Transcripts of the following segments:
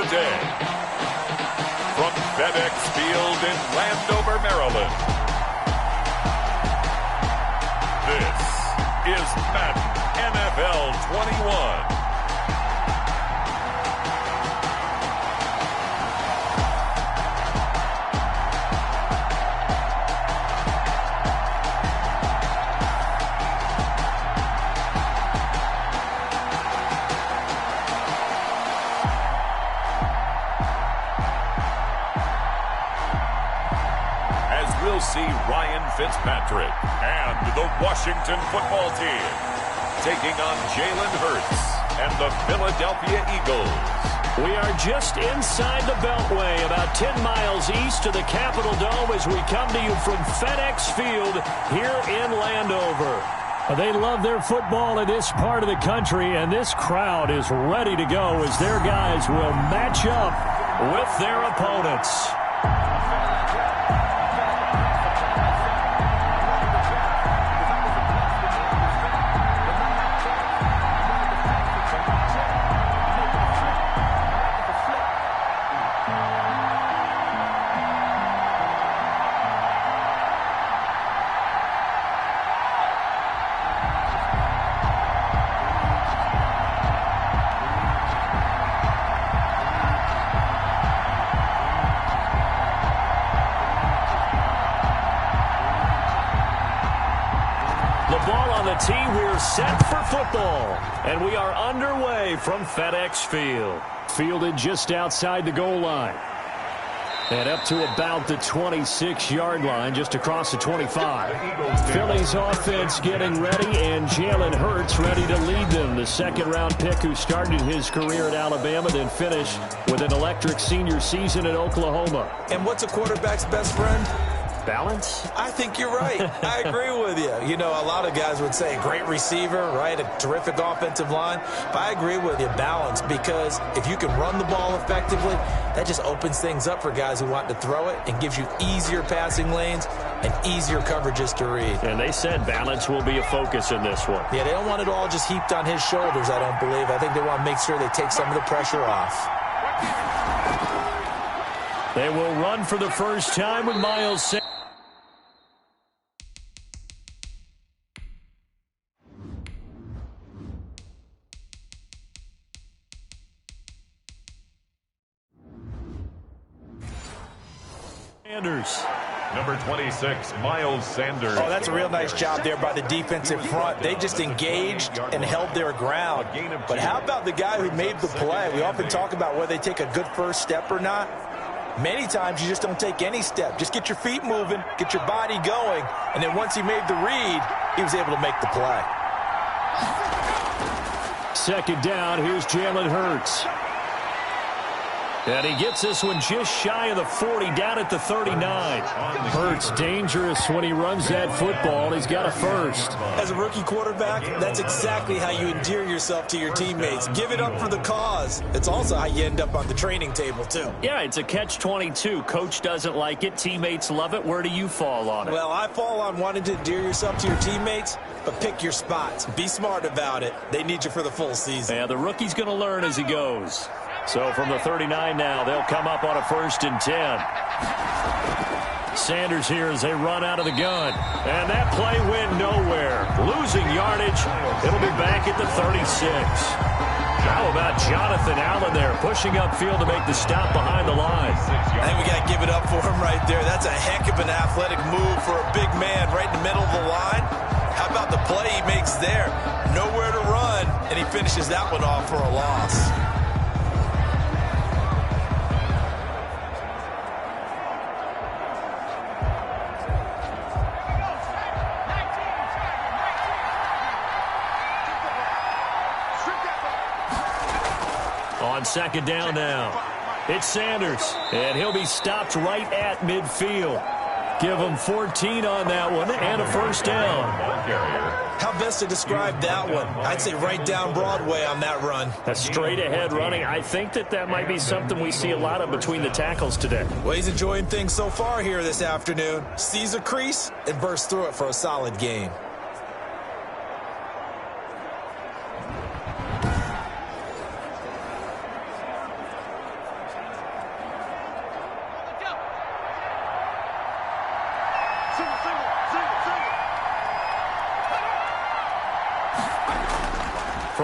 today, from FedEx Field in Landover, Maryland, this is Madden NFL 21. We'll see Ryan Fitzpatrick and the Washington football team taking on Jalen Hurts and the Philadelphia Eagles. We are just inside the Beltway, about 10 miles east of the Capitol Dome as we come to you from FedEx Field here in Landover. They love their football in this part of the country, and this crowd is ready to go as their guys will match up with their opponents. We're set for football, and we are underway from FedEx Field. Fielded just outside the goal line. And up to about the 26-yard line, just across the 25. Philly's offense getting ready, and Jalen Hurts ready to lead them. The second-round pick who started his career at Alabama, then finished with an electric senior season at Oklahoma. And what's a quarterback's best friend? Balance? I think you're right. I agree with you. You know, a lot of guys would say great receiver, right? A terrific offensive line. But I agree with you, balance, because if you can run the ball effectively, that just opens things up for guys who want to throw it and gives you easier passing lanes and easier coverages to read. And they said balance will be a focus in this one. Yeah, they don't want it all just heaped on his shoulders, I don't believe. I think they want to make sure they take some of the pressure off. They will run for the first time with Miles Sanders. Number 26, Miles Sanders. Oh, that's a real nice job there by the defensive front. They just engaged and held their ground. But how about the guy who made the play? We often talk about whether they take a good first step or not. Many times you just don't take any step. Just get your feet moving, get your body going, and then once he made the read, he was able to make the play. Second down, here's Jalen Hurts. And he gets this one just shy of the 40, down at the 39. Hurts dangerous when he runs that football. He's got a first. As a rookie quarterback, that's exactly how you endear yourself to your teammates. Give it up for the cause. It's also how you end up on the training table, too. Yeah, it's a catch-22. Coach doesn't like it. Teammates love it. Where do you fall on it? Well, I fall on wanting to endear yourself to your teammates, but pick your spots. Be smart about it. They need you for the full season. Yeah, the rookie's going to learn as he goes. So from the 39 now, they'll come up on a 1st and 10. Sanders here as they run out of the gun. And that play went nowhere. Losing yardage. It'll be back at the 36. How about Jonathan Allen there, pushing upfield to make the stop behind the line? I think we got to give it up for him right there. That's a heck of an athletic move for a big man right in the middle of the line. How about the play he makes there? Nowhere to run, and he finishes that one off for a loss. On second down now, it's Sanders, and he'll be stopped right at midfield. Give him 14 on that one and a first down. How best to describe that one? I'd say right down Broadway on that run. A straight ahead running. I think that might be something we see a lot of between the tackles today. Well, he's enjoying things so far here this afternoon. Sees a crease and bursts through it for a solid game.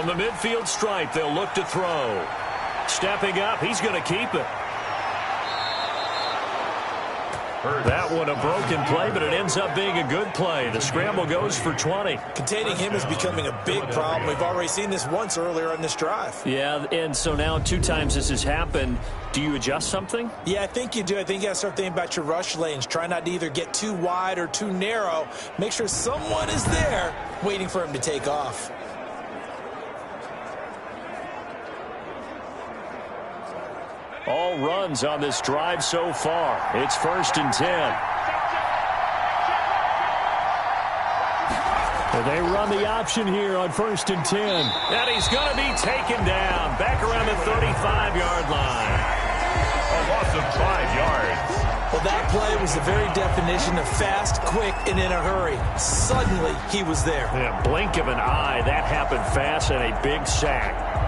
From the midfield stripe, they'll look to throw. Stepping up, he's going to keep it. That one a broken play, but it ends up being a good play. The scramble goes for 20. Containing him is becoming a big problem. We've already seen this once earlier in this drive. Yeah, and so now 2 times this has happened. Do you adjust something? Yeah, I think you do. I think you got to start thinking about your rush lanes. Try not to either get too wide or too narrow. Make sure someone is there waiting for him to take off. All runs on this drive so far. It's 1st and 10. And they run the option here on 1st and 10. And he's going to be taken down. Back around the 35-yard line. A loss of 5 yards. Well, that play was the very definition of fast, quick, and in a hurry. Suddenly, he was there. Yeah, blink of an eye. That happened fast and a big sack.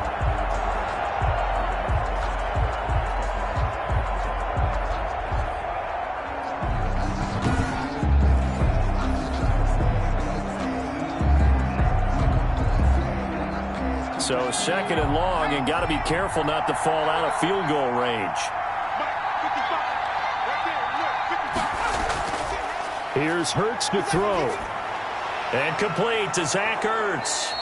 So 2nd and long, and got to be careful not to fall out of field goal range. Here's Hurts to throw. And complete to Zach Ertz.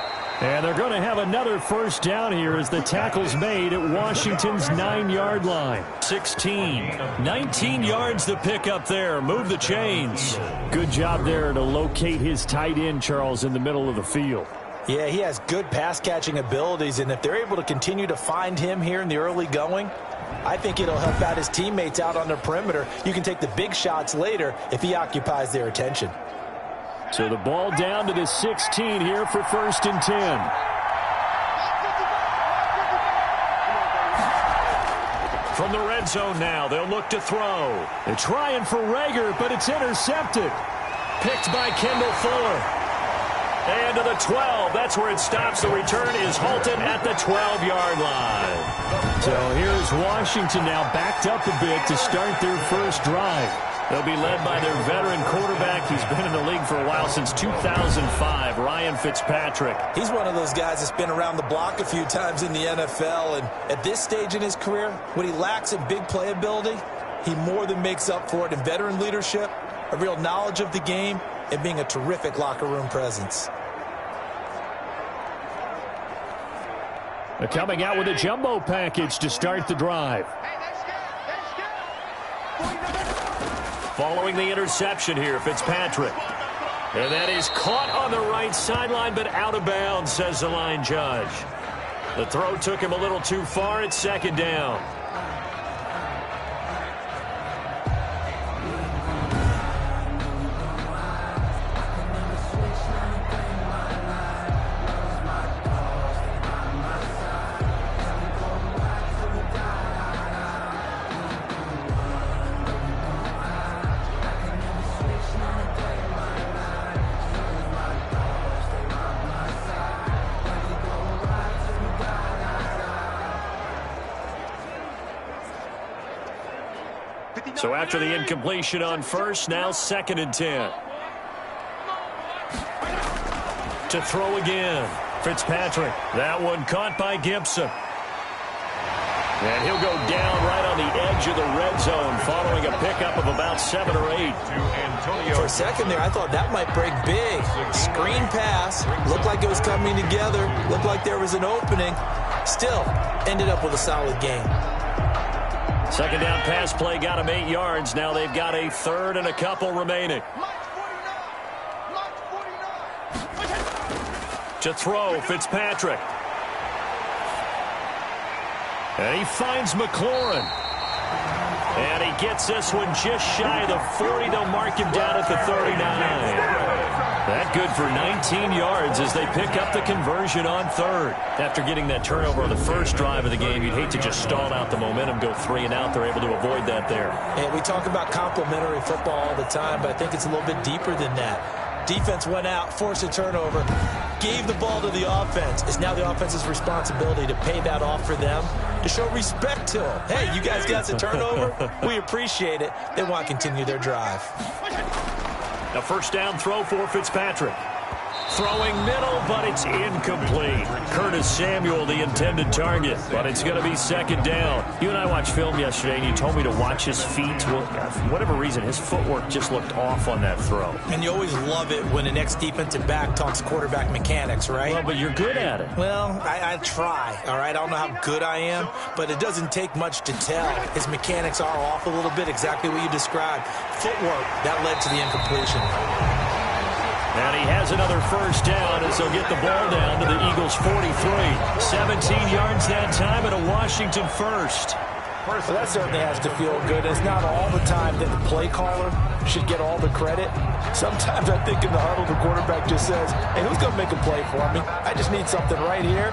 And they're going to have another 1st down here as the tackle's made at Washington's 9-yard line. 16. 19 yards to pick up there. Move the chains. Good job there to locate his tight end, Charles, in the middle of the field. Yeah, he has good pass-catching abilities, and if they're able to continue to find him here in the early going, I think it'll help out his teammates out on the perimeter. You can take the big shots later if he occupies their attention. So the ball down to the 16 here for 1st and 10. From the red zone now, they'll look to throw. They're trying for Rager, but it's intercepted. Picked by Kendall Fuller. And to the 12. That's where it stops. The return is halted at the 12-yard line. So here's Washington now backed up a bit to start their 1st drive. They'll be led by their veteran quarterback. He's been in the league for a while, since 2005, Ryan Fitzpatrick. He's one of those guys that's been around the block a few times in the NFL. And at this stage in his career, what he lacks in big playability, he more than makes up for it in veteran leadership, a real knowledge of the game, and being a terrific locker room presence. They're coming out with a jumbo package to start the drive. Following the interception here, Fitzpatrick. And that is caught on the right sideline, but out of bounds, says the line judge. The throw took him a little too far. It's 2nd down. So after the incompletion on 1st, now 2nd and 10. To throw again. Fitzpatrick. That one caught by Gibson. And he'll go down right on the edge of the red zone following a pickup of about 7 or 8. For a second there, I thought that might break big. Screen pass. Looked like it was coming together. Looked like there was an opening. Still ended up with a solid game. 2nd down pass play got him 8 yards. Now they've got a 3rd and a couple remaining. To throw, Fitzpatrick. And he finds McLaurin. And he gets this one just shy of the 40. They'll mark him down at the 39. That good for 19 yards as they pick up the conversion on 3rd. After getting that turnover on the 1st drive of the game, you'd hate to just stall out the momentum, go 3 and out. They're able to avoid that there. And we talk about complementary football all the time, but I think it's a little bit deeper than that. Defense went out, forced a turnover, gave the ball to the offense. It's now the offense's responsibility to pay that off for them, to show respect to them. Hey, you guys got the turnover. We appreciate it. They want to continue their drive. A 1st down throw for Fitzpatrick. throwing middle, but it's incomplete. Curtis Samuel, the intended target, but it's going to be second down. You and I watched film yesterday, and you told me to watch his feet. Well, for whatever reason, his footwork just looked off on that throw. And you always love it when an ex-defensive back talks quarterback mechanics, right? Well, but you're good at it. Well, I try, all right? I don't know how good I am, but it doesn't take much to tell. His mechanics are off a little bit, exactly what you described. Footwork, that led to the incompletion. And he has another first down as they'll get the ball down to the Eagles' 43. 17 yards that time and a Washington first. Well, that certainly has to feel good. It's not all the time that the play caller should get all the credit. Sometimes I think in the huddle, the quarterback just says, hey, who's going to make a play for me? I just need something right here.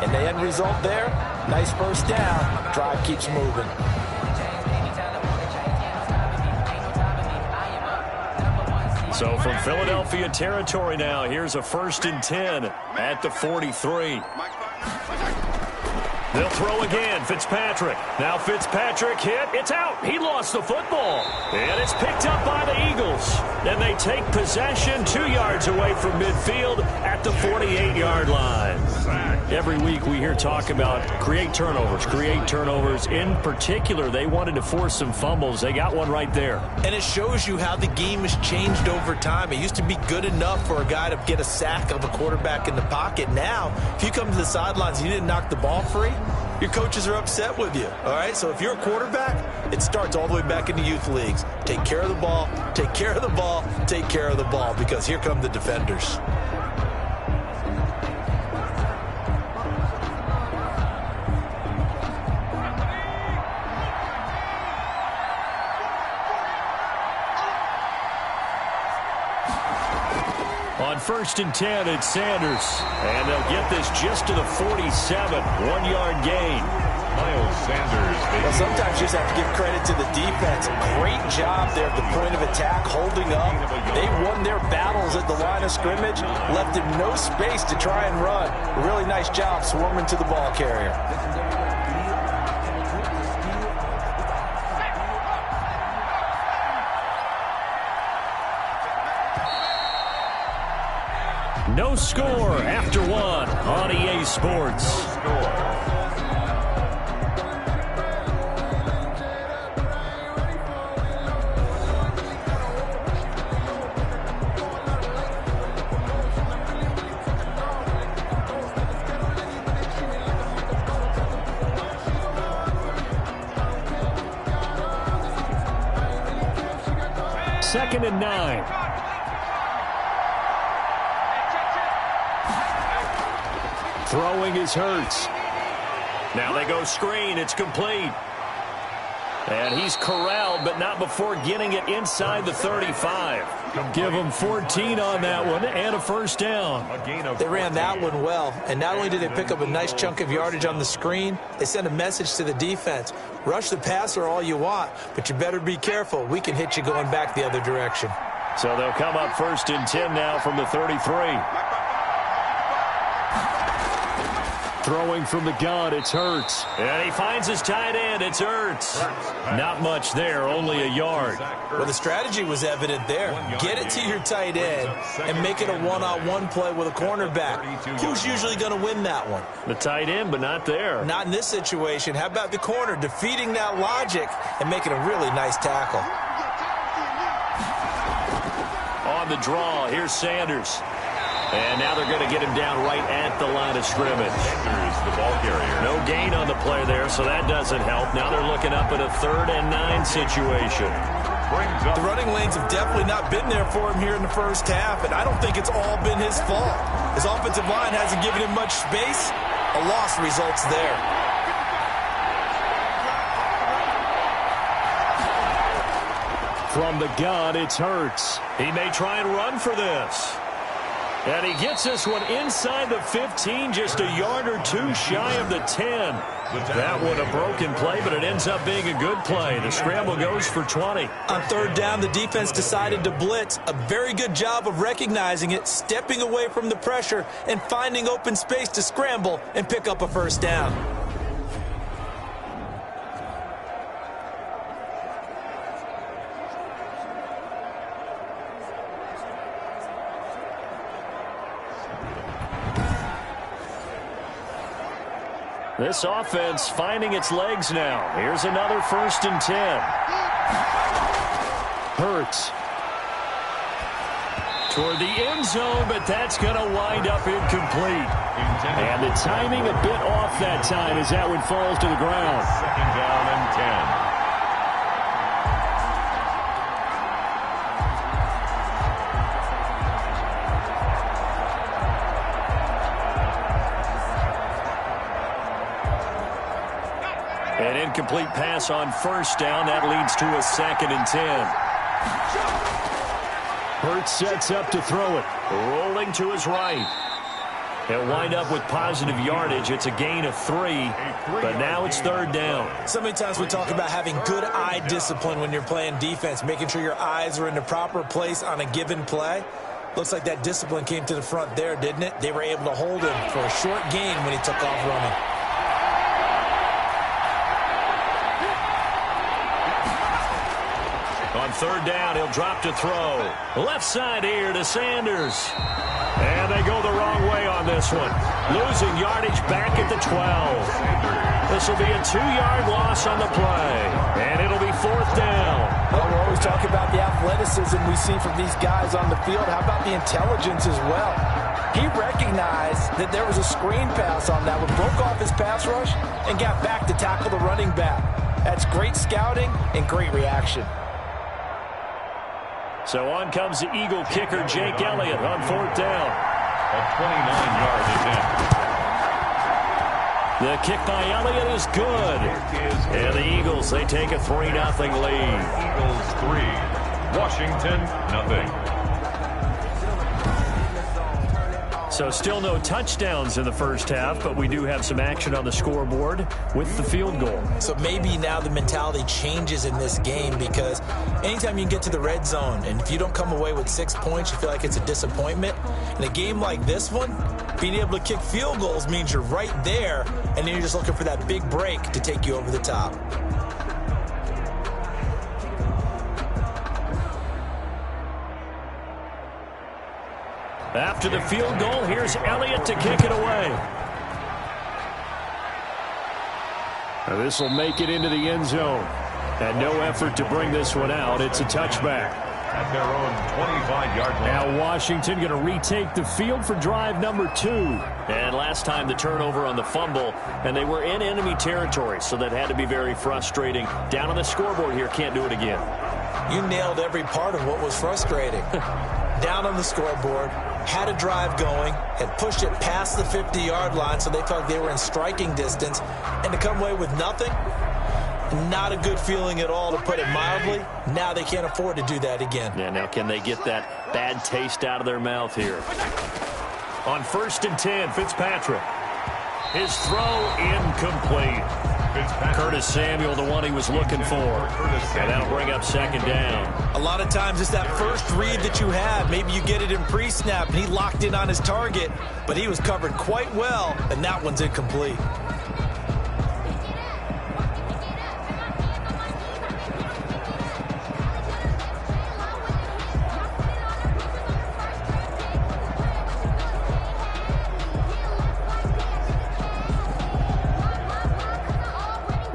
And the end result there, nice first down. Drive keeps moving. So from Philadelphia territory now, here's a 1st and 10 at the 43. They'll throw again. Fitzpatrick. Now Fitzpatrick hit. It's out. He lost the football. And it's picked up by the Eagles. And they take possession 2 yards away from midfield at the 48-yard line. Every week we hear talk about create turnovers. In particular, they wanted to force some fumbles. They got one right there. And it shows you how the game has changed over time. It used to be good enough for a guy to get a sack of a quarterback in the pocket. Now, if you come to the sidelines and you didn't knock the ball free, your coaches are upset with you, all right? So if you're a quarterback, it starts all the way back in the youth leagues. Take care of the ball, take care of the ball, take care of the ball, because here come the defenders. On 1st and 10, it's Sanders. And they'll get this just to the 47. 1-yard gain. Miles Sanders. Well, sometimes you just have to give credit to the defense. Great job there at the point of attack, holding up. They won their battles at the line of scrimmage, left him no space to try and run. A really nice job swarming to the ball carrier. No score after one on EA Sports. Second and 9. Throwing is Hurts. Now they go screen. It's complete. And he's corralled, but not before getting it inside the 35. Give him 14 on that one and a first down. They ran that one well, and not only did they pick up a nice chunk of yardage on the screen, they sent a message to the defense. Rush the passer all you want, but you better be careful. We can hit you going back the other direction. So they'll come up 1st and 10 now from the 33. Throwing from the gun, it's Hurts. And he finds his tight end, it's Hurts. Not much there, only a yard. Well, the strategy was evident there. Get it to your tight end and make it a one-on-one play with a cornerback. Who's usually going to win that one? The tight end, but not there. Not in this situation. How about the corner defeating that logic and making a really nice tackle? On the draw, here's Sanders. And now they're going to get him down right at the line of scrimmage. Here's the ball carrier. No gain on the play there, so that doesn't help. Now they're looking up at a 3rd and 9 situation. The running lanes have definitely not been there for him here in the first half, and I don't think it's all been his fault. His offensive line hasn't given him much space. A loss results there. From the gun, it's Hurts. He may try and run for this. And he gets this one inside the 15, just a yard or two shy of the 10. That one a broken play, but it ends up being a good play. The scramble goes for 20. On 3rd down, the defense decided to blitz. A very good job of recognizing it, stepping away from the pressure, and finding open space to scramble and pick up a first down. This offense finding its legs now. Here's another 1st and 10. Hurts. Toward the end zone, but that's going to wind up incomplete. And the timing a bit off that time as that one falls to the ground. 2nd down and 10. An incomplete pass on 1st down. That leads to a 2nd and 10. Hurts sets up to throw it. Rolling to his right. He'll wind up with positive yardage. It's a gain of 3, but now it's 3rd down. So many times we talk about having good eye discipline when you're playing defense, making sure your eyes are in the proper place on a given play. Looks like that discipline came to the front there, didn't it? They were able to hold him for a short gain when he took off running. On 3rd down, he'll drop to throw. Left side here to Sanders. And they go the wrong way on this one. Losing yardage back at the 12. This will be a 2-yard loss on the play. And it'll be 4th down. Well, we're always talking about the athleticism we see from these guys on the field. How about the intelligence as well? He recognized that there was a screen pass on that one, broke off his pass rush, and got back to tackle the running back. That's great scouting and great reaction. So on comes the Eagle kicker, Jake Elliott, on 4th down. A 29-yard attempt. The kick by Elliott is good. And the Eagles, they take a 3-0 lead. Eagles 3, Washington 0. So still no touchdowns in the 1st half, but we do have some action on the scoreboard with the field goal. So maybe now the mentality changes in this game, because anytime you get to the red zone and if you don't come away with 6 points, you feel like it's a disappointment. In a game like this one, being able to kick field goals means you're right there, and then you're just looking for that big break to take you over the top. After the field goal, here's Elliott to kick it away. Now this will make it into the end zone. And no effort to bring this one out. It's a touchback. At their own 25-yard line. Now Washington going to retake the field for drive number 2. And last time the turnover on the fumble, and they were in enemy territory, so that had to be very frustrating. Down on the scoreboard here, can't do it again. You nailed every part of what was frustrating. Down on the scoreboard, had a drive going, had pushed it past the 50-yard line, so they felt like they were in striking distance, and to come away with nothing, not a good feeling at all, to put it mildly. Now they can't afford to do that again. Yeah, now can they get that bad taste out of their mouth here? On 1st and 10, Fitzpatrick. His throw incomplete. Curtis Samuel, the one he was looking for. And that'll bring up 2nd down. A lot of times it's that first read that you have. Maybe you get it in pre-snap, and he locked in on his target, but he was covered quite well, and that one's incomplete.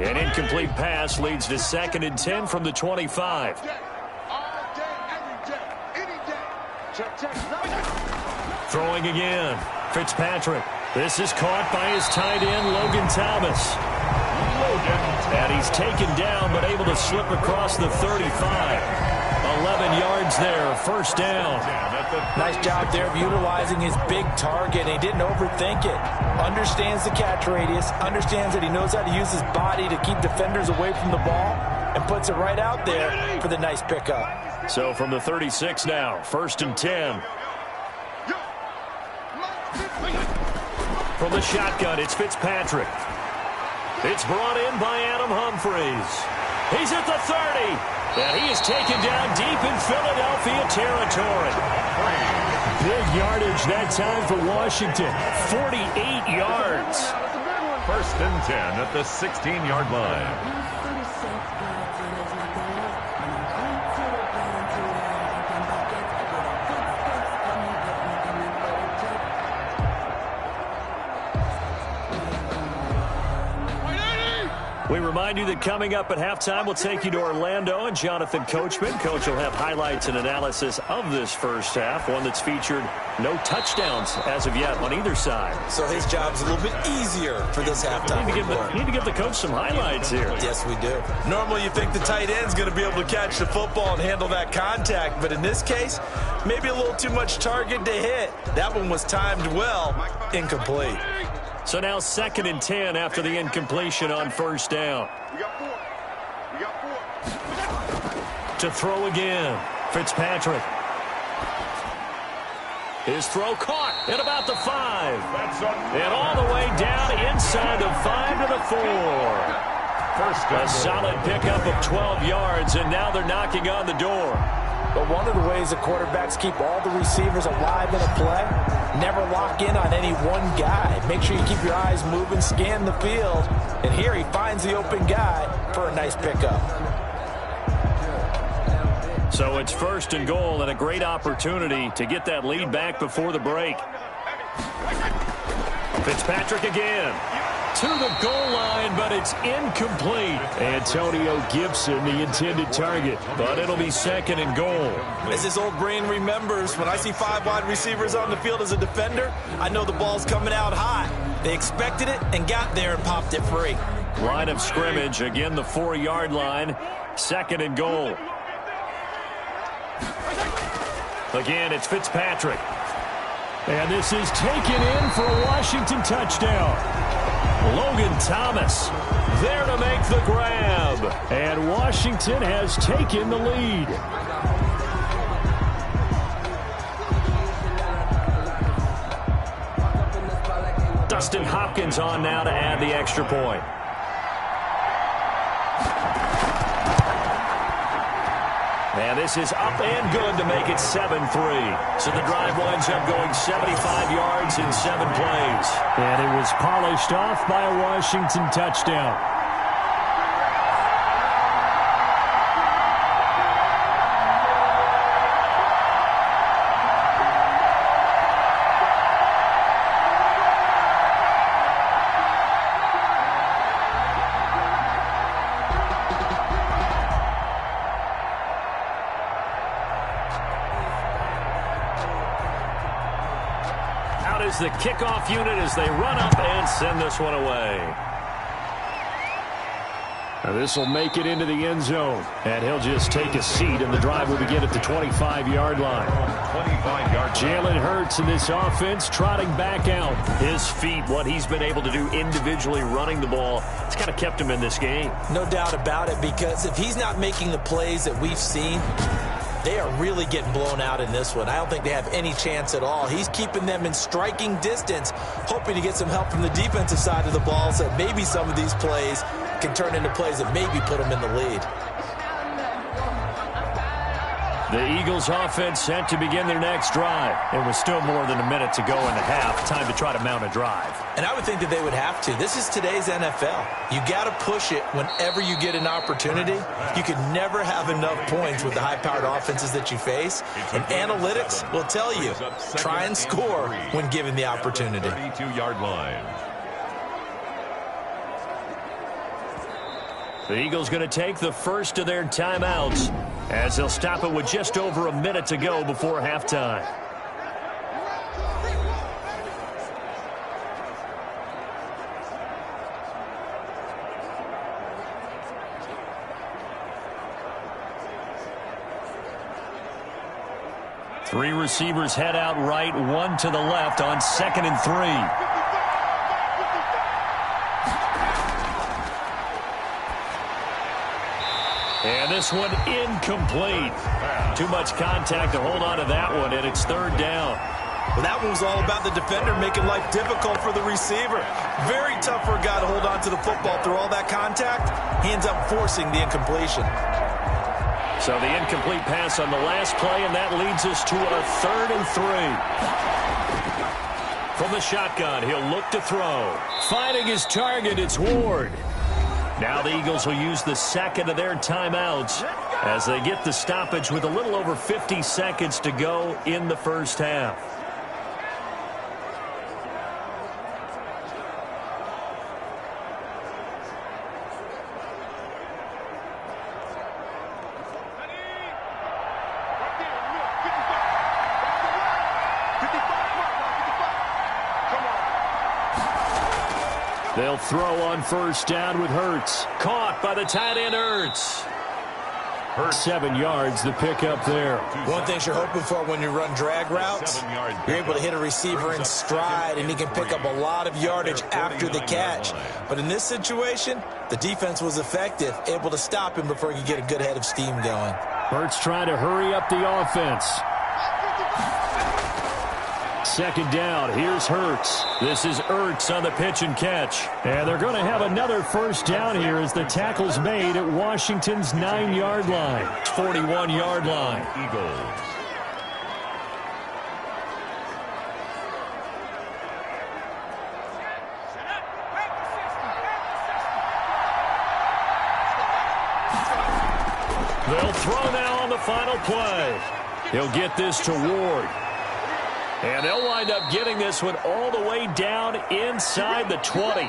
An incomplete pass leads to 2nd and 10 from the 25. Throwing again. Fitzpatrick. This is caught by his tight end, Logan Thomas. And he's taken down, but able to slip across the 35. 11 yards there, 1st down. Nice job there of utilizing his big target. He didn't overthink it. Understands the catch radius, understands that he knows how to use his body to keep defenders away from the ball, and puts it right out there for the nice pickup. So from the 36 now, 1st and 10. From the shotgun, it's Fitzpatrick. It's brought in by Adam Humphries. He's at the 30. And he is taken down deep in Philadelphia territory. Big yardage that time for Washington. 48 yards. 1st and 10 at the 16-yard line. We remind you that coming up at halftime, we'll take you to Orlando and Jonathan Coachman. Coach will have highlights and analysis of this first half, one that's featured no touchdowns as of yet on either side. So his job's a little bit easier for this halftime. Need to give the coach some highlights here. Yes, we do. Normally you think the tight end's going to be able to catch the football and handle that contact, but in this case, maybe a little too much target to hit. That one was timed well, incomplete. So now 2nd and 10 after the incompletion on first down. To throw again, Fitzpatrick. His throw caught at about the 5. And all the way down inside the 5 to the 4. A solid pickup of 12 yards, and now they're knocking on the door. But one of the ways the quarterbacks keep all the receivers alive in a play, never lock in on any one guy. Make sure you keep your eyes moving, scan the field. And here he finds the open guy for a nice pickup. So it's 1st and goal and a great opportunity to get that lead back before the break. Fitzpatrick again. To the goal line, but it's incomplete. Antonio Gibson, the intended target, but it'll be 2nd and goal. As his old brain remembers, when I see 5 wide receivers on the field as a defender, I know the ball's coming out hot. They expected it and got there and popped it free. Line of scrimmage, again the 4-yard line, 2nd and goal. Again, it's Fitzpatrick. And this is taken in for a Washington touchdown. Logan Thomas there to make the grab. And Washington has taken the lead. Dustin Hopkins on now to add the extra point. And this is up and good to make it 7-3. So the drive winds up going 75 yards in 7 plays. And it was polished off by a Washington touchdown. The kickoff unit as they run up and send this one away. Now this will make it into the end zone, and he'll just take a seat, and the drive will begin at the 25-yard line. Jalen Hurts in this offense trotting back out. His feet, what he's been able to do individually running the ball, it's kind of kept him in this game. No doubt about it, because if he's not making the plays that we've seen, they are really getting blown out in this one. I don't think they have any chance at all. He's keeping them in striking distance, hoping to get some help from the defensive side of the ball so that maybe some of these plays can turn into plays that maybe put them in the lead. The Eagles offense set to begin their next drive. It was still more than a minute to go in the half. Time to try to mount a drive. And I would think that they would have to. This is today's NFL. You got to push it whenever you get an opportunity. You can never have enough points with the high-powered offenses that you face. And analytics will tell you, try and score when given the opportunity. 32-yard line. The Eagles going to take the first of their timeouts as they'll stop it with just over a minute to go before halftime. Three receivers head out right, one to the left on 2nd and 3. And this one incomplete. Too much contact to hold on to that one, and it's 3rd down. Well, that one was all about the defender making life difficult for the receiver. Very tough for a guy to hold on to the football through all that contact. He ends up forcing the incompletion. So the incomplete pass on the last play, and that leads us to a 3rd and 3. From the shotgun, he'll look to throw. Finding his target, it's Ward. Now the Eagles will use the second of their timeouts as they get the stoppage with a little over 50 seconds to go in the first half. They'll throw on first down with Hurts. Caught by the tight end Hurts. 7 yards, the pickup there. One thing you're hoping for when you run drag routes, you're able to hit a receiver in stride, and he can pick up a lot of yardage after the catch. But in this situation, the defense was effective, able to stop him before he could get a good head of steam going. Hurts trying to hurry up the offense. Second down, here's Hurts. This is Ertz on the pitch and catch. And they're going to have another first down here as the tackle's made at Washington's 9-yard line. 41-yard line. Eagles. They'll throw now on the final play. He'll get this to Ward. And they'll wind up getting this one all the way down inside the 20.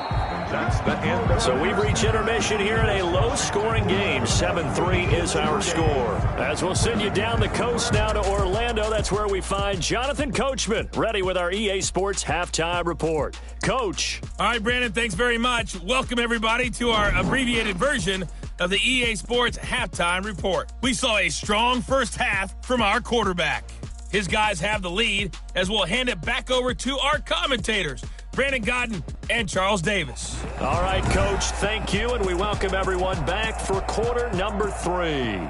That's the end. So we've reached intermission here in a low-scoring game. 7-3 is our score. As we'll send you down the coast now to Orlando, that's where we find Jonathan Coachman, ready with our EA Sports Halftime Report. Coach. All right, Brandon, thanks very much. Welcome, everybody, to our abbreviated version of the EA Sports Halftime Report. We saw a strong first half from our quarterback. His guys have the lead as we'll hand it back over to our commentators, Brandon Godden and Charles Davis. All right, Coach, thank you, and we welcome everyone back for quarter number 3.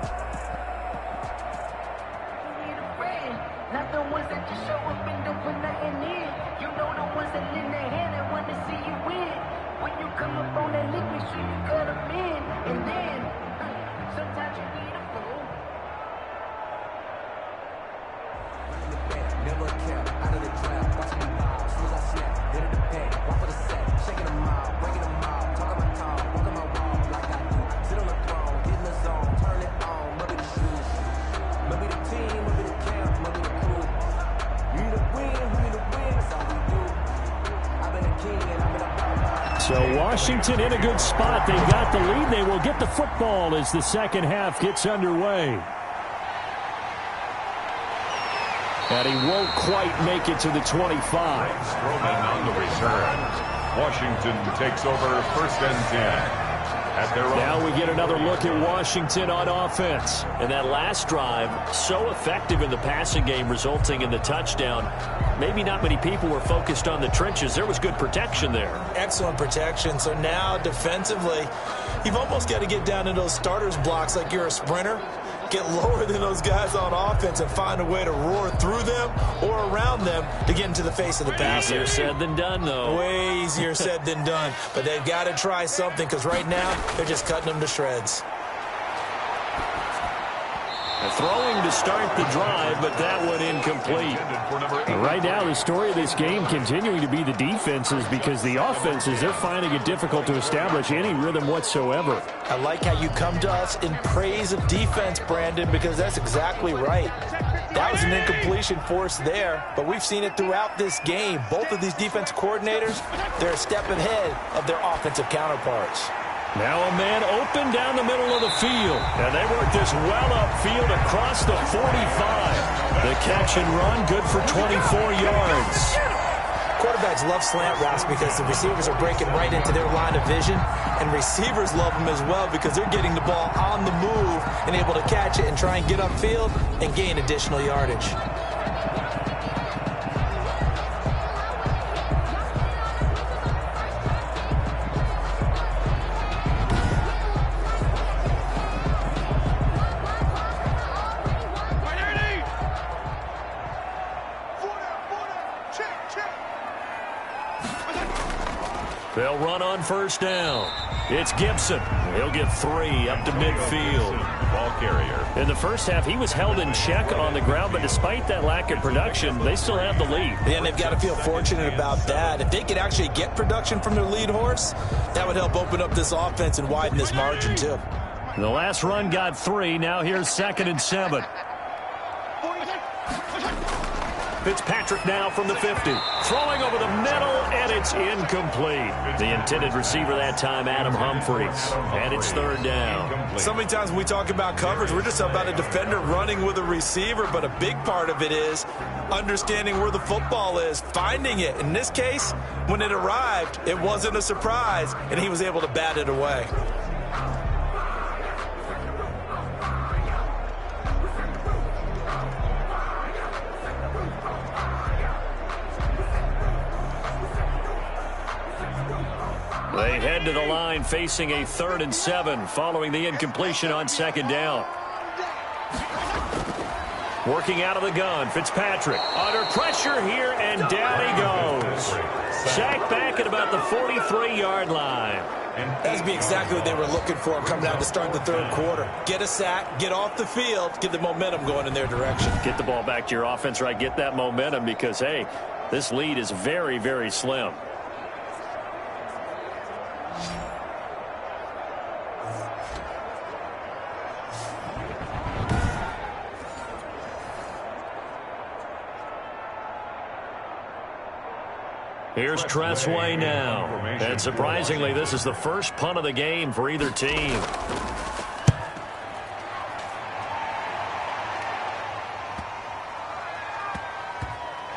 So Washington in a good spot. They got the lead. They will get the football as the second half gets underway. And he won't quite make it to the 25. Roman on the return. Washington takes over first and 10. At their own. Now we get another look at Washington on offense. And that last drive, so effective in the passing game, resulting in the touchdown. Maybe not many people were focused on the trenches. There was good protection there. Excellent protection. So now defensively, you've almost got to get down to those starters blocks like you're a sprinter. Get lower than those guys on offense and find a way to roar through them or around them to get into the face of the passer. Easier said than done, though. Way easier said than done. But they've got to try something because right now they're just cutting them to shreds. Throwing to start the drive, but that one incomplete. Right now, the story of this game continuing to be the defenses because the offenses, they're finding it difficult to establish any rhythm whatsoever. I like how you come to us in praise of defense, Brandon, because that's exactly right. That was an incompletion force there, but we've seen it throughout this game. Both of these defense coordinators, they're a step ahead of their offensive counterparts. Now a man open down the middle of the field. And they work this well upfield across the 45. The catch and run, good for 24 yards. Quarterbacks love slant routes because the receivers are breaking right into their line of vision. And receivers love them as well because they're getting the ball on the move and able to catch it and try and get upfield and gain additional yardage. They'll run on first down. It's Gibson. He'll get 3 up to midfield. Ball carrier. In the first half, he was held in check on the ground, but despite that lack of production, they still have the lead. And they've got to feel fortunate about that. If they could actually get production from their lead horse, that would help open up this offense and widen this margin, too. The last run got 3. Now here's 2nd and 7. Fitzpatrick now from the 50. Throwing over the middle, and it's incomplete. The intended receiver that time, Adam Humphries. And it's third down. So many times when we talk about coverage, we're just about a defender running with a receiver, but a big part of it is understanding where the football is, finding it. In this case, when it arrived, it wasn't a surprise, and he was able to bat it away. They head to the line facing a 3rd and 7 following the incompletion on 2nd down. Working out of the gun, Fitzpatrick under pressure here, and down he goes. Sacked back at about the 43-yard line. That'd be exactly what they were looking for coming out to start the 3rd quarter. Get a sack, get off the field, get the momentum going in their direction. Get the ball back to your offense, right? Get that momentum because, hey, this lead is very, very slim. Here's Tressway now. And surprisingly, this is the first punt of the game for either team.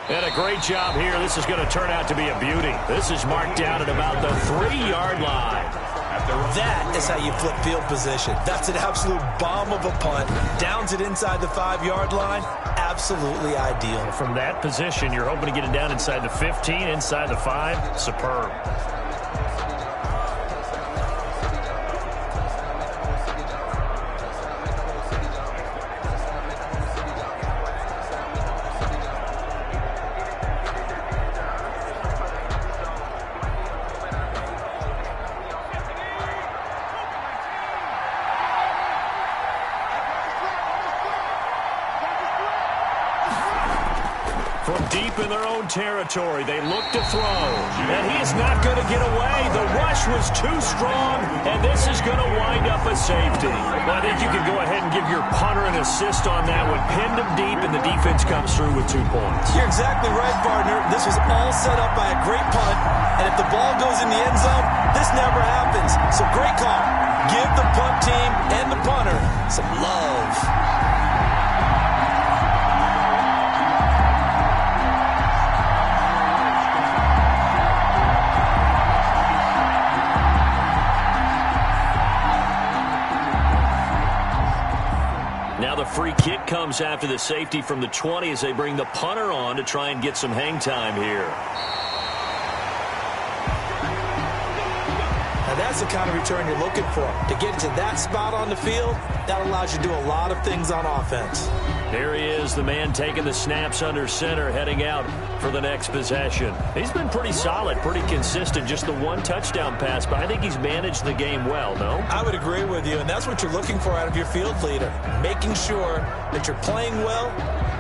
And a great job here. This is going to turn out to be a beauty. This is marked down at about the 3-yard line. That is how you flip field position. That's an absolute bomb of a punt. Downs it inside the 5-yard line. Absolutely ideal. From that position, you're hoping to get it down inside the 15, inside the 5. Superb. From deep in their own territory, they look to throw. And he is not going to get away. The rush was too strong, and this is going to wind up a safety. Well, I think you can go ahead and give your punter an assist on that one. Pinned him deep, and the defense comes through with 2 points. You're exactly right, partner. This was all set up by a great punt, and if the ball goes in the end zone, this never happens. So great call. Give the punt team and the punter some love. Now the free kick comes after the safety from the 20 as they bring the punter on to try and get some hang time here. Now that's the kind of return you're looking for. To get to that spot on the field, that allows you to do a lot of things on offense. There he is, the man taking the snaps under center, heading out for the next possession. He's been pretty solid, pretty consistent, just the 1 touchdown pass, but I think he's managed the game well, no? I would agree with you, and that's what you're looking for out of your field leader, making sure that you're playing well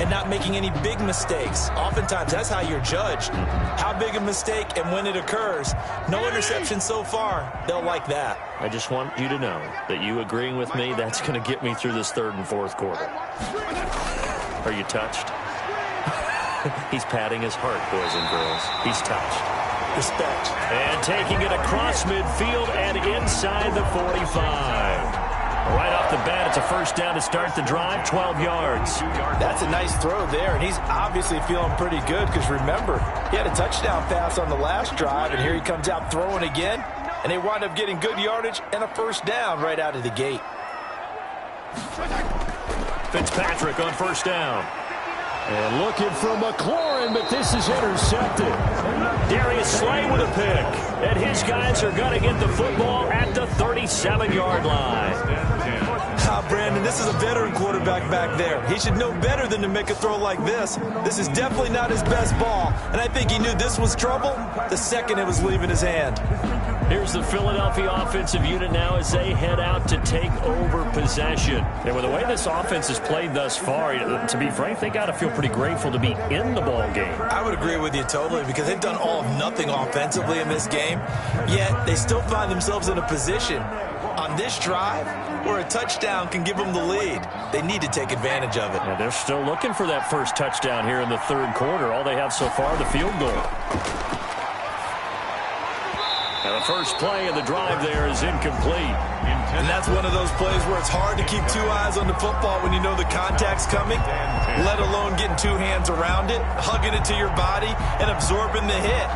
and not making any big mistakes. Oftentimes, that's how you're judged. How big a mistake and when it occurs. No interception so far. They'll like that. I just want you to know that you agreeing with me, that's going to get me through this 3rd and 4th quarter. Are you touched? He's patting his heart, boys and girls. He's touched. Respect. And taking it across midfield and inside the 45. Right off the bat, it's a first down to start the drive, 12 yards. That's a nice throw there, and he's obviously feeling pretty good because, remember, he had a touchdown pass on the last drive, and here he comes out throwing again, and they wind up getting good yardage and a first down right out of the gate. Fitzpatrick on first down. And looking for McLaurin, but this is intercepted. Darius Slay with a pick. And his guys are going to get the football at the 37-yard line. Brandon, this is a veteran quarterback back there. He should know better than to make a throw like this. This is definitely not his best ball, and I think he knew this was trouble the second it was leaving his hand. Here's the Philadelphia offensive unit now as they head out to take over possession. And with the way this offense has played thus far, to be frank, they got to feel pretty grateful to be in the ball game. I would agree with you totally because they've done all of nothing offensively in this game, yet they still find themselves in a position on this drive where a touchdown can give them the lead. They need to take advantage of it. Yeah, they're still looking for that first touchdown here in the third quarter. All they have so far, the field goal. And the first play of the drive there is incomplete. And that's one of those plays where it's hard to keep two eyes on the football when you know the contact's coming, let alone getting two hands around it, hugging it to your body, and absorbing the hit,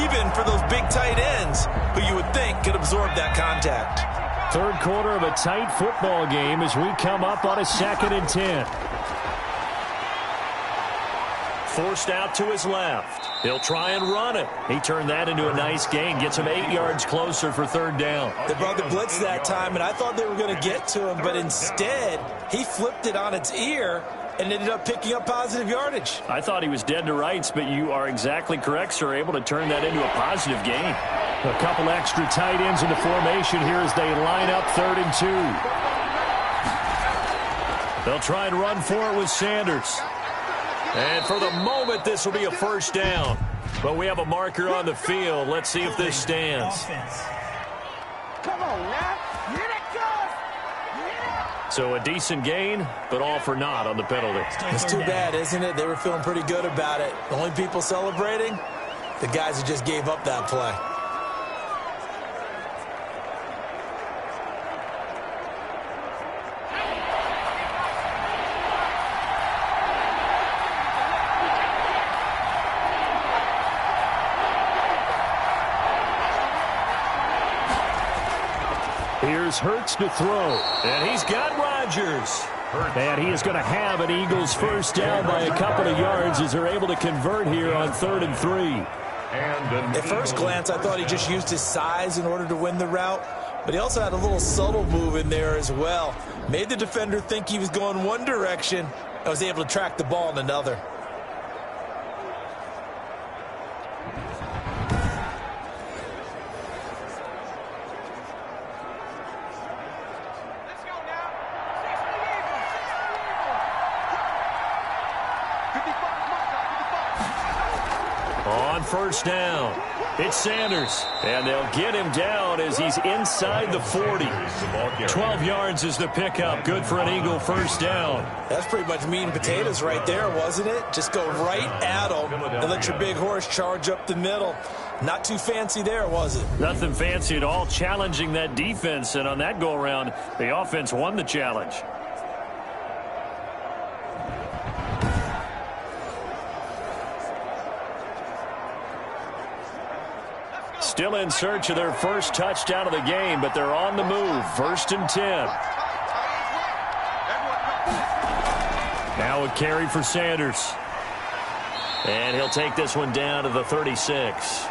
even for those big tight ends who you would think could absorb that contact. Third quarter of a tight football game as we come up on a 2nd and 10. Forced out to his left. He'll try and run it. He turned that into a nice gain. Gets him 8 yards closer for third down. They brought the blitz that time, and I thought they were going to get to him, but instead, he flipped it on its ear and ended up picking up positive yardage. I thought he was dead to rights, but you are exactly correct, sir. Able to turn that into a positive gain. A couple extra tight ends in the formation here as they line up 3rd and 2. They'll try and run for it with Sanders. And for the moment, this will be a first down. But we have a marker on the field. Let's see if this stands. Come on, now. Here it goes. So a decent gain, but all for naught on the penalty. It's too bad, isn't it? They were feeling pretty good about it. The only people celebrating, the guys who just gave up that play. Here's Hurts to throw, and he's got Rodgers. And he is going to have an Eagles first down by a couple of yards as they're able to convert here on 3rd and 3. At first glance, I thought he just used his size in order to win the route, but he also had a little subtle move in there as well. Made the defender think he was going one direction and was able to track the ball in another. On first down, it's Sanders, and they'll get him down as he's inside the 40. 12 yards is the pickup, good for an Eagle first down. That's pretty much meat and potatoes right there, wasn't it? Just go right at him and let your big horse charge up the middle. Not too fancy there, was it? Nothing fancy at all, challenging that defense, and on that go-around, the offense won the challenge. Still in search of their first touchdown of the game, but they're on the move. 1st and 10. Now a carry for Sanders. And he'll take this one down to the 36.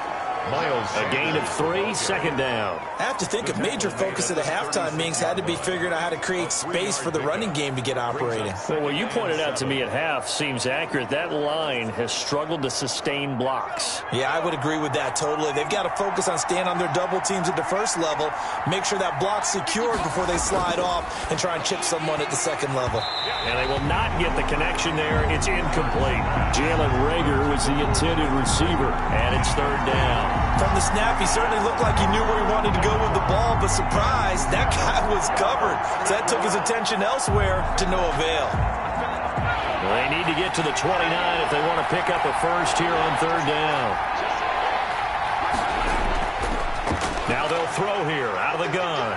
A gain of 3, 2nd down. I have to think a major focus of the halftime meetings had to be figuring out how to create space for the running game to get operating. Well, what you pointed out to me at half seems accurate. That line has struggled to sustain blocks. Yeah, I would agree with that totally. They've got to focus on staying on their double teams at the first level, make sure that block's secured before they slide off and try and chip someone at the second level. And they will not get the connection there. It's incomplete. Jalen Reagor was the intended receiver, and it's 3rd down. From the snap, he certainly looked like he knew where he wanted to go with the ball, but surprise, that guy was covered. So that took his attention elsewhere to no avail. Well, they need to get to the 29 if they want to pick up a first here on 3rd down. Now they'll throw here out of the gun.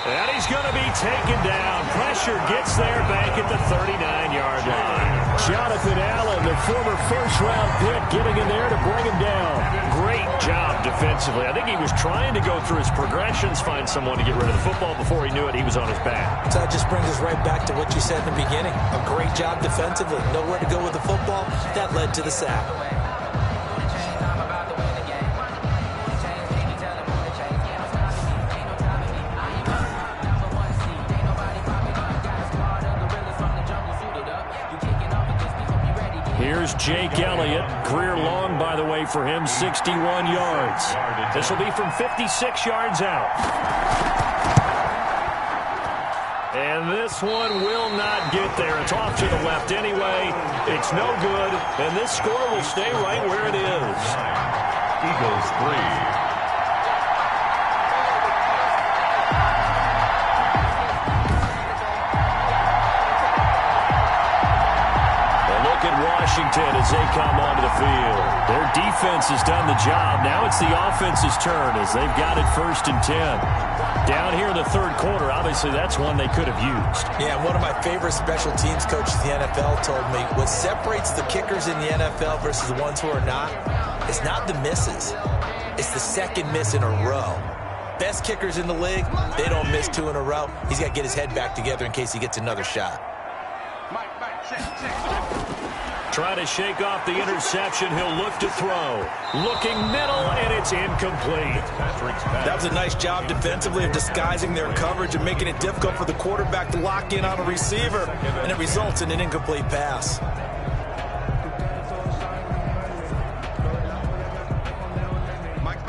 And he's going to be taken down. Pressure gets there back at the 39-yard line. Jonathan Allen, the former first-round pick, getting in there to bring him down. Great job defensively. I think he was trying to go through his progressions, find someone to get rid of the football. Before he knew it, he was on his back. So that just brings us right back to what you said in the beginning. A great job defensively. Nowhere to go with the football. That led to the sack. Here's Jake Elliott. Career long, by the way, for him, 61 yards. This will be from 56 yards out. And this one will not get there. It's off to the left anyway. It's no good, and this score will stay right where it is. Eagles 3. Washington as they come onto the field. Their defense has done the job. Now it's the offense's turn as they've got it 1st and 10. Down here in the third quarter, obviously that's one they could have used. Yeah, one of my favorite special teams coaches in the NFL told me what separates the kickers in the NFL versus the ones who are not is not the misses. It's the second miss in a row. Best kickers in the league, they don't miss 2 in a row. He's got to get his head back together in case he gets another shot. Trying to shake off the interception. He'll look to throw. Looking middle, and it's incomplete. That was a nice job defensively of disguising their coverage and making it difficult for the quarterback to lock in on a receiver, and it results in an incomplete pass.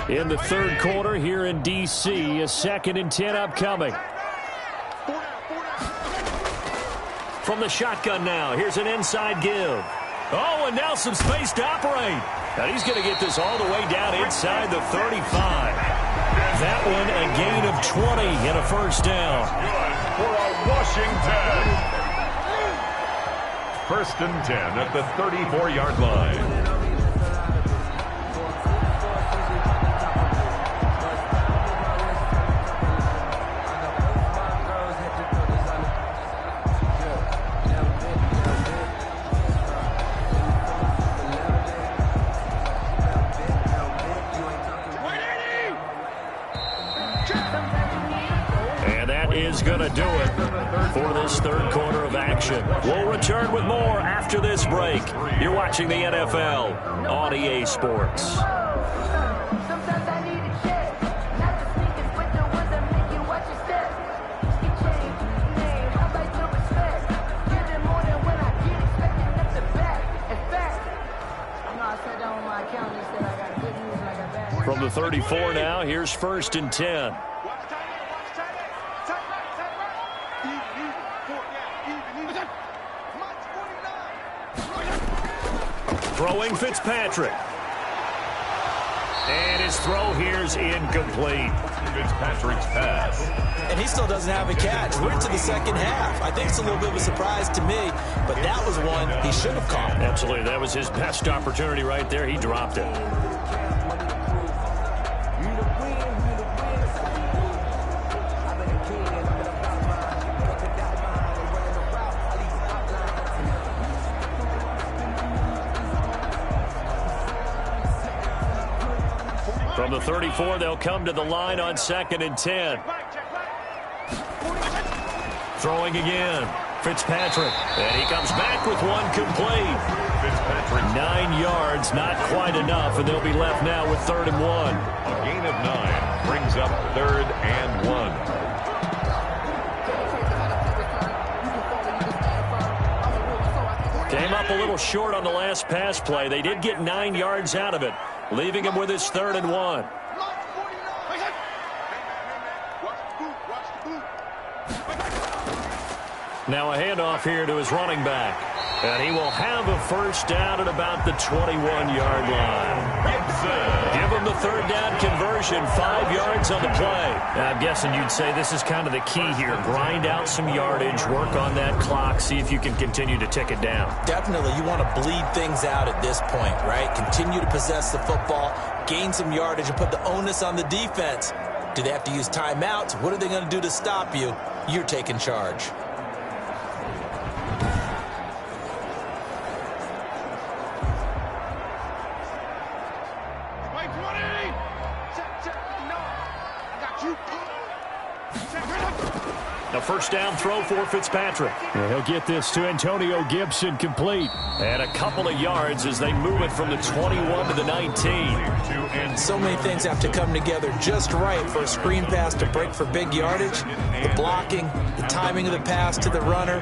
In the third quarter here in D.C., a 2nd and 10 upcoming. From the shotgun now, here's an inside give. Oh, and now some space to operate. And he's going to get this all the way down inside the 35. That one a gain of 20 and a first down. For a Washington. 1st and 10 at the 34-yard line. Going to do it for this third quarter of action. We'll return with more after this break. You're watching the NFL on EA Sports. From the 34 now, here's 1st and 10. Throwing Fitzpatrick. And his throw here's incomplete. Fitzpatrick's pass. And he still doesn't have a catch. We're into the second half. I think it's a little bit of a surprise to me, but that was one he should have caught. Absolutely. That was his best opportunity right there. He dropped it. From the 34, they'll come to the line on 2nd and 10. Throwing again. Fitzpatrick. And he comes back with one complete. Fitzpatrick. 9 yards, not quite enough, and they'll be left now with 3rd and 1. A gain of 9 brings up 3rd and 1. Came up a little short on the last pass play. They did get 9 yards out of it, leaving him with his 3rd and 1. Now a handoff here to his running back. And he will have a first down at about the 21-yard line. Give him the 3rd down conversion, 5 yards on the play. I'm guessing you'd say this is kind of the key here. Grind out some yardage, work on that clock, see if you can continue to tick it down. Definitely, you want to bleed things out at this point, right? Continue to possess the football, gain some yardage, and put the onus on the defense. Do they have to use timeouts? What are they going to do to stop you? You're taking charge. The first down throw for Fitzpatrick. Well, he'll get this to Antonio Gibson complete. And a couple of yards as they move it from the 21 to the 19. So many things have to come together just right for a screen pass to break for big yardage. The blocking, the timing of the pass to the runner,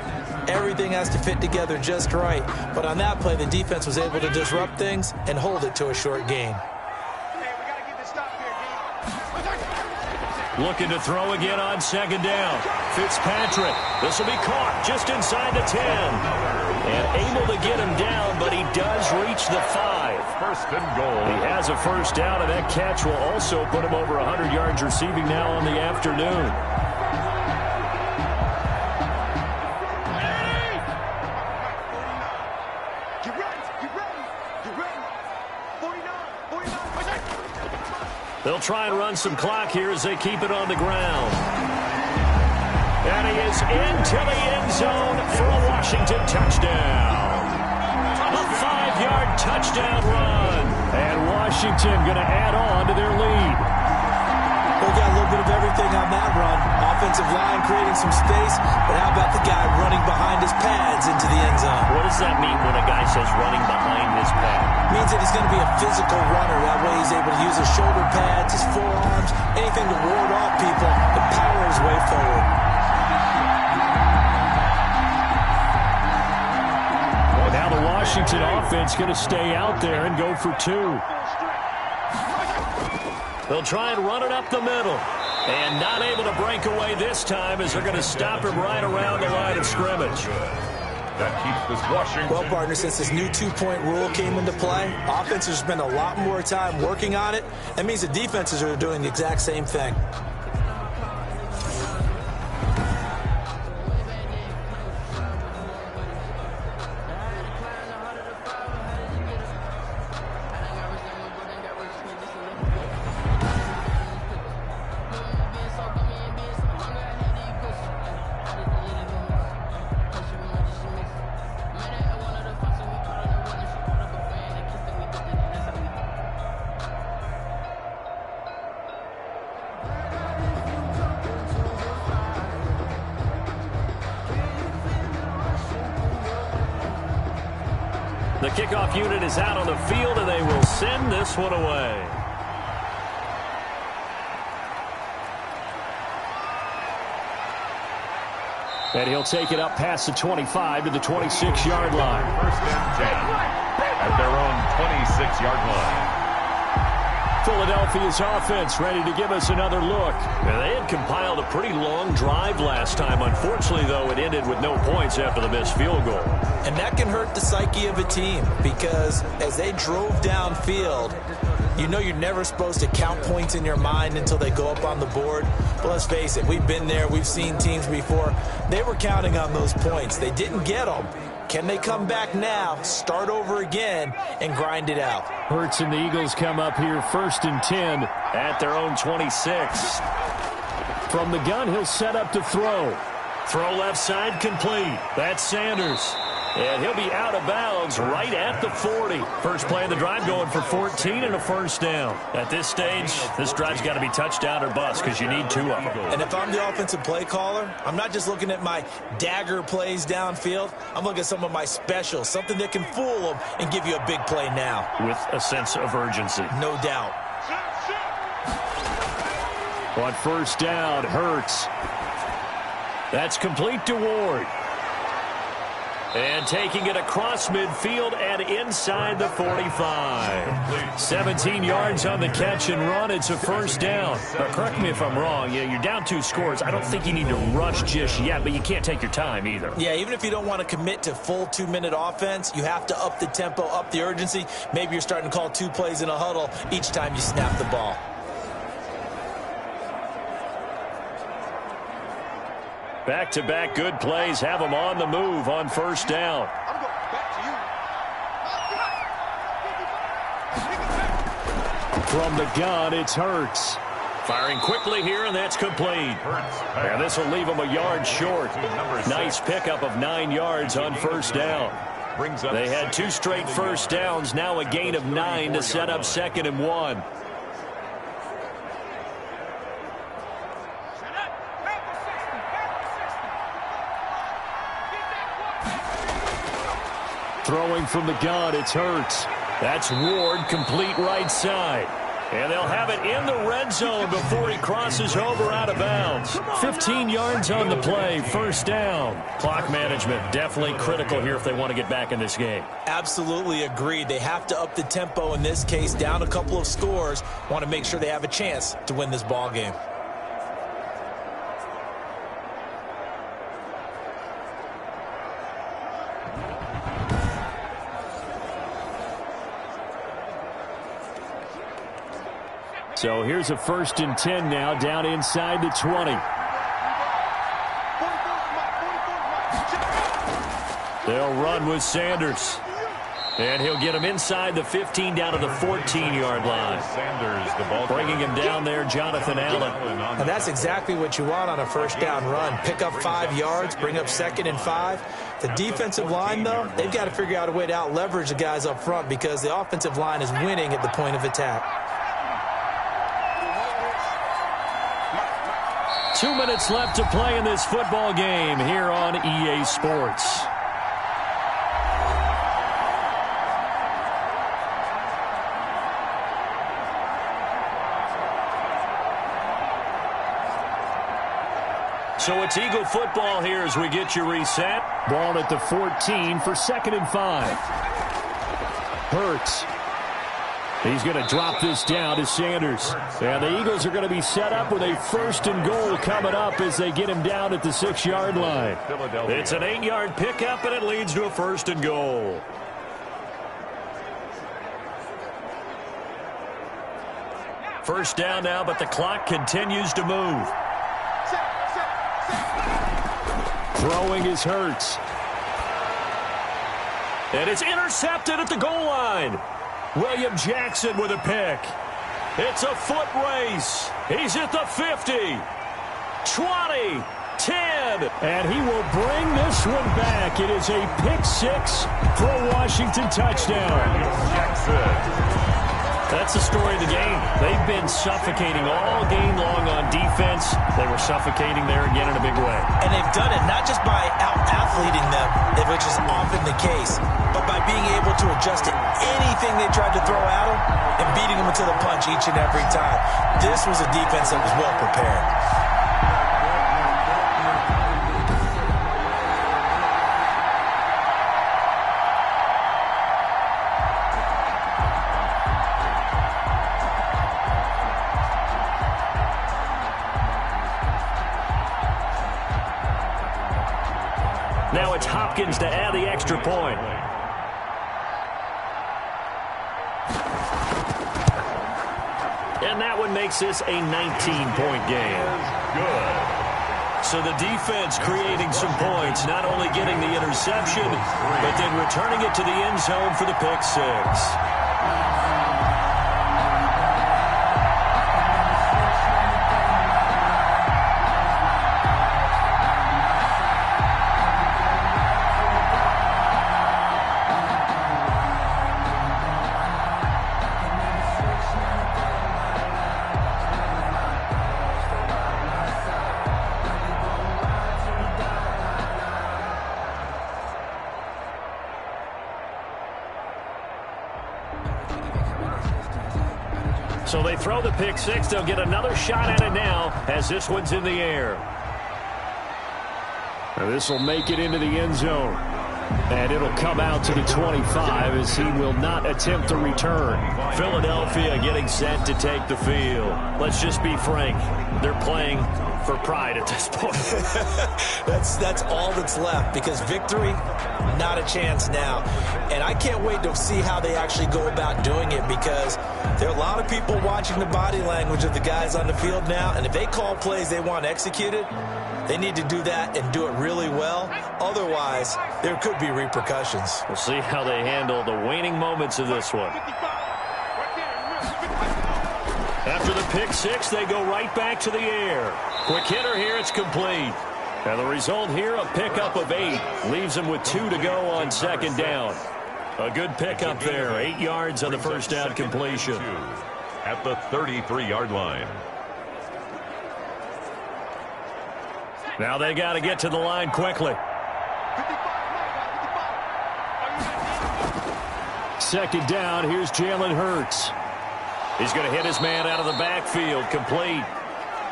Everything has to fit together just right. But on that play, the defense was able to disrupt things and hold it to a short gain. Looking to throw again on second down. Fitzpatrick. This will be caught just inside the 10. And able to get him down, but he does reach the 5. First and goal. He has a first down, and that catch will also put him over 100 yards receiving now on the afternoon. They'll try and run some clock here as they keep it on the ground. And he is into the end zone for a Washington touchdown. A 5-yard touchdown run. And Washington going to add on to their lead. We got a little bit of everything on that run. Offensive line creating some space, but how about the guy running behind his pads into the end zone? What does that mean when a guy says running behind his pad? It means that he's going to be a physical runner. That way he's able to use his shoulder pads, his forearms, anything to ward off people and power his way forward. Well, now the Washington offense going to stay out there and go for 2. They'll try and run it up the middle. And not able to break away this time as they're going to stop him right around the line of scrimmage. That keeps this Washington. Well, partner, since this new 2-point rule came into play, offenses spend a lot more time working on it. That means the defenses are doing the exact same thing. The kickoff unit is out on the field, and they will send this one away. And he'll take it up past the 25 to the 26-yard line. First and 10 at their own 26-yard line. Philadelphia's offense ready to give us another look. Now, they had compiled a pretty long drive last time. Unfortunately, though, it ended with no points after the missed field goal. And that can hurt the psyche of a team because as they drove downfield, you know you're never supposed to count points in your mind until they go up on the board. But let's face it, we've been there. We've seen teams before. They were counting on those points. They didn't get them. Can they come back now, start over again, and grind it out? Hurts and the Eagles come up here 1st and 10 at their own 26. From the gun, he'll set up to throw. Throw left side complete. That's Sanders. And he'll be out of bounds right at the 40. First play of the drive going for 14 and a first down. At this stage, this drive's got to be touchdown or bust because you need 2 of them. And if I'm the offensive play caller, I'm not just looking at my dagger plays downfield. I'm looking at some of my specials, something that can fool them and give you a big play now. With a sense of urgency. No doubt. On first down, Hurts. That's complete to Ward. And taking it across midfield and inside the 45. 17 yards on the catch and run. It's a first down. But correct me if I'm wrong. You're down 2 scores. I don't think you need to rush just yet, but you can't take your time either. Yeah, even if you don't want to commit to full 2-minute offense, you have to up the tempo, up the urgency. Maybe you're starting to call 2 plays in a huddle each time you snap the ball. Back-to-back good plays have them on the move on first down. From the gun, it's Hurts. Firing quickly here, and that's complete. And this will leave them a yard short. Nice pickup of 9 yards on first down. They had 2 straight first downs, now a gain of 9 to set up 2nd and 1. Throwing from the gun, it's Hurts. That's Ward, complete right side. And they'll have it in the red zone before he crosses over out of bounds. 15 yards on the play, first down. Clock management definitely critical here if they want to get back in this game. Absolutely agreed. They have to up the tempo in this case, down a couple of scores. Want to make sure they have a chance to win this ball game. So here's a 1st and 10 now, down inside the 20. They'll run with Sanders. And he'll get him inside the 15 down to the 14-yard line. Sanders, the ball Bringing him down there, Jonathan Allen. And that's exactly what you want on a first down run. Pick up 5 yards, bring up 2nd and 5. The defensive line, though, they've got to figure out a way to out-leverage the guys up front because the offensive line is winning at the point of attack. 2 minutes left to play in this football game here on EA Sports. So it's Eagle football here as we get you reset. Ball at the 14 for 2nd and 5. Hurts. He's going to drop this down to Sanders. And the Eagles are going to be set up with a 1st and goal coming up as they get him down at the 6-yard line. It's an 8-yard pickup, and it leads to a 1st and goal. First down now, but the clock continues to move. Throwing is Hurts. And it's intercepted at the goal line. William Jackson with a pick. It's a foot race. He's at the 50, 20, 10. And he will bring this one back. It is a pick 6 for a Washington touchdown. Jackson. That's the story of the game. They've been suffocating all game long on defense. They were suffocating there again in a big way. And they've done it not just by out-athleting them, which is often the case, but by being able to adjust to anything they tried to throw at them and beating them to the punch each and every time. This was a defense that was well prepared. Now it's Hopkins to add the extra point. And that one makes this a 19-point game. Good. So the defense creating some points, not only getting the interception, but then returning it to the end zone for the pick 6. So they throw the pick 6. They'll get another shot at it now as this one's in the air. This will make it into the end zone. And it'll come out to the 25 as he will not attempt to return. Philadelphia getting set to take the field. Let's just be frank. They're playing for pride at this point. That's all that's left because victory, not a chance now. And I can't wait to see how they actually go about doing it because there are a lot of people watching the body language of the guys on the field now. And if they call plays they want executed, they need to do that and do it really well. Otherwise, there could be repercussions. We'll see how they handle the waning moments of this one. After the pick 6, they go right back to the air. Quick hitter here, it's complete. And the result here, a pickup of 8. Leaves them with 2 to go on 2nd down. A good pickup there, 8 yards on the first down completion. At the 33-yard line. Now they got to get to the line quickly. 2nd down, here's Jalen Hurts. He's going to hit his man out of the backfield, complete.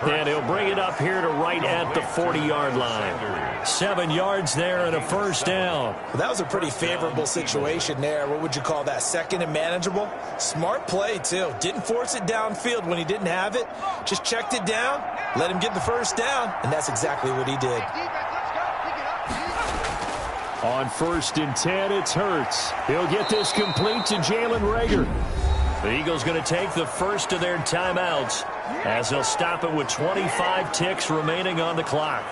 And he'll bring it up here to right at the 40-yard line. 7 yards there and a first down. Well, that was a pretty favorable situation there. What would you call that? Second and manageable? Smart play, too. Didn't force it downfield when he didn't have it. Just checked it down, let him get the first down, and that's exactly what he did. On 1st and 10, it's Hurts. He'll get this complete to Jalen Reagor. The Eagles going to take the first of their timeouts as they'll stop it with 25 ticks remaining on the clock.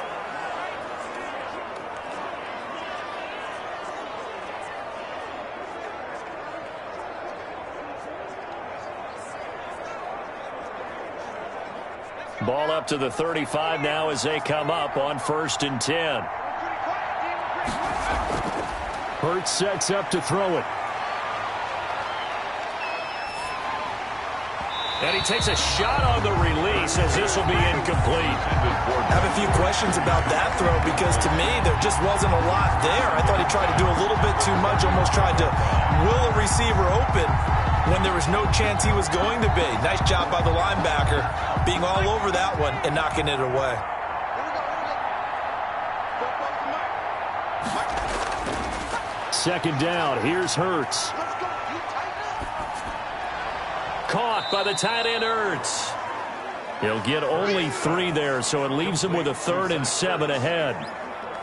Ball up to the 35 now as they come up on 1st and 10. Hurts sets up to throw it. And he takes a shot on the release as this will be incomplete. I have a few questions about that throw because to me there just wasn't a lot there. I thought he tried to do a little bit too much, almost tried to will a receiver open when there was no chance he was going to be. Nice job by the linebacker being all over that one and knocking it away. Second down, here's Hurts. Caught by the tight end, Hurts. He'll get only 3 there, so it leaves him with a 3rd and 7 ahead.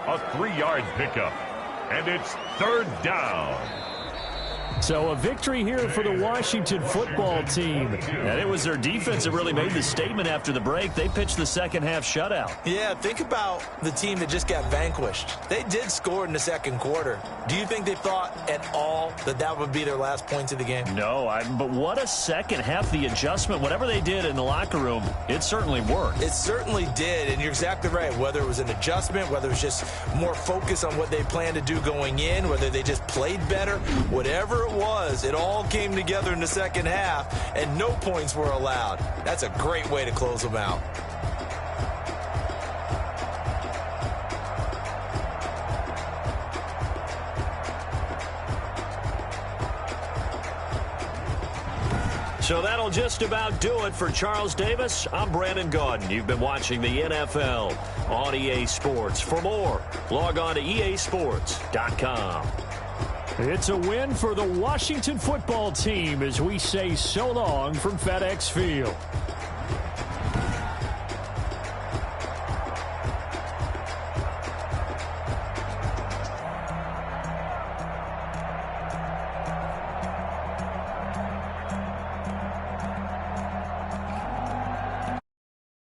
A 3-yard pickup, and it's 3rd down. So a victory here for the Washington football team. And it was their defense that really made the statement after the break. They pitched the second half shutout. Yeah, think about the team that just got vanquished. They did score in the second quarter. Do you think they thought at all that that would be their last points of the game? No, but what a second half. The adjustment, whatever they did in the locker room, it certainly worked. It certainly did, and you're exactly right. Whether it was an adjustment, whether it was just more focus on what they planned to do going in, whether they just played better, whatever it was, it all came together in the second half, and no points were allowed. That's a great way to close them out. So that'll just about do it for Charles Davis. I'm Brandon Gaudin. You've been watching the NFL on EA Sports. For more, log on to easports.com. It's a win for the Washington football team as we say so long from FedEx Field.